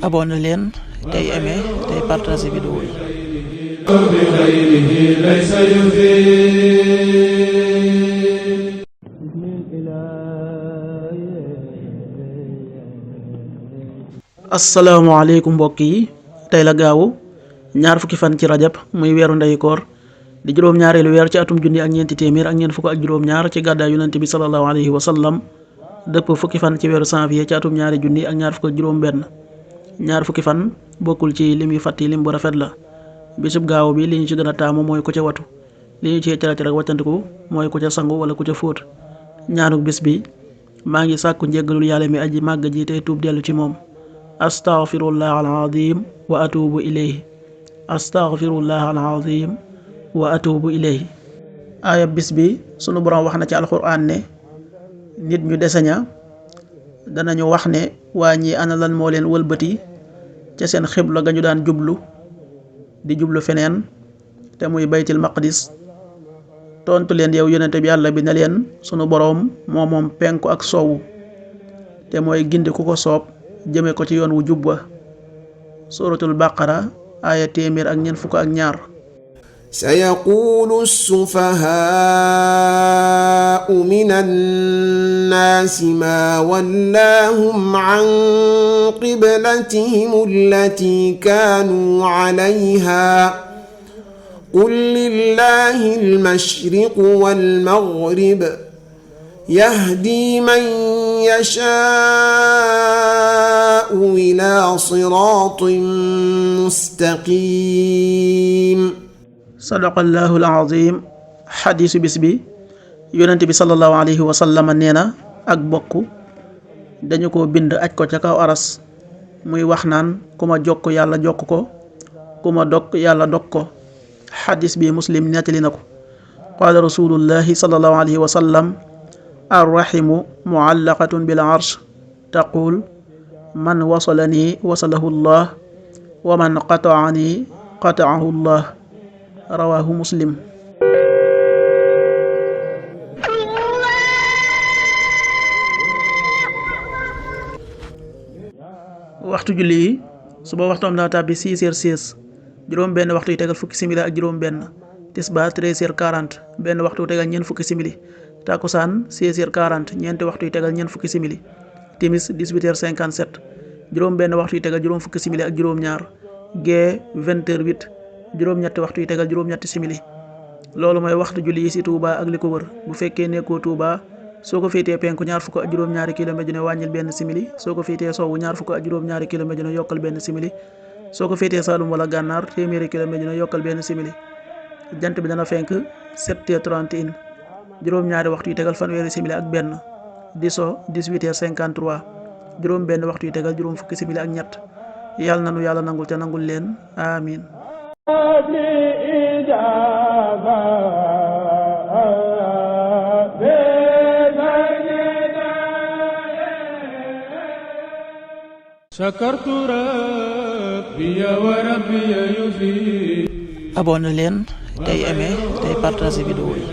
abonné leen tey aimé tey partagé vidéo yi. asalaamaaleykum mbokk yi tey la gaawu ñaar fukki fan ci rajab muy weeru ndeyu koor di juróom-ñaareelu weer ci atum junni ak ñeenti téeméer ak ñeent fukk ak juróom-ñaar ci gàddaay yonent bi sallallahu alayhi wa sallam dëpp fukki fan ci weeru janvier ci atum ñaari junni ak ñaar fukk ak juróom-benn. ñaar fukki fan bokkul ci lim yu fàtti lim bu rafet la. bisub gaaw bi li ñu ci gën a taamu mooy ku ca watu li ñu ci carati rek wàccandiku mooy ku ca sangu wala ku ca fóot. ñaanuk bis bi maa ngi sàkku njéggalul yàlla mi aji màgg ji tey tuub dellu ci moom. astaghfirullah alazim wa atubu ilayhi astaghfirullah alazim wa atubu ilayhi. aaya bis bi sunu borom wax na ci alquran ne nit ñu deseña danañu wax ne waa ñi ana lan moo leen wëlbati ca seen xibla ga ñu daan jublu di jublu feneen te muy baytil maqdis. tontu leen yow yonente bi yàlla bi ne leen sunu boroom moom penku ak soowu te mooy gindi ku ko soob jëme ko ci yoon wu jubba. suratul baqara aaya téeméer ak ñeent fukk ak ñaar. sayaqulu ssufahaau min annaasi maa wallaahum an qiblatihim allati kaanuu calayha qul lillaahi almashriqu walmaghrib yahdi man yashaau ilaa siraatin mustaqiim. sadaqallaahu al-aziim. xadiisu bis bi yonent bi sallallahu alayhi wa sallam nee na ak bokk dañu ko bind aj ko ca kaw aras muy wax naan ku ma jokk yàlla jokk ko ku ma dog yàlla dog ko. xadiis bi muslim nettali na ko. qaala rasulullahi sallallahu alayhi wa sallam arrahimu muallaqatun bil arsh taqul man wasalani wasalahu llah wa man qataani qataahu llah rawaahu muslim. waxtu julli yi suba waxtoom daa tàbbi 6h16 juróom benn waxtu yi tegal fukki simili ak juróom benn. tisbaar 13h40 benn waxtu tegal ñeent fukki simili. takusaan 16h40 ñeenti waxtu yi tegal ñeent fukki simili. timis 18h57 juróom benn waxtu yi tegal juróom fukki simili ak juróom ñaar. gee 20h08 juróom ñetti waxtu yi tegal juróom ñetti simili. loolu mooy waxtu julli yi ci Touba ak li ko wër. bu fekkee nekkoo Touba soo ko féetee penku ñaar fukk ak juróom ñaari kilomètre dina wàññil benn simili. soo ko féetee sowwu ñaar fukk ak juróom ñaari kilomètre dina yokkal benn simili. soo ko féetee Saalum wala Gànnaar téeméeri kilomètre dina yokkal benn simili. jant bi dana fenk 7h31 juróom ñaari waxtu yi tegal fanweeri simili ak benn. di so 18h53 juróom benn waxtu yi tegal juróom fukki simili ak ñett. yàlla nanu yàlla nangul te nangul leen amin. abonné leen tey aimé tey partagé vidéo yi.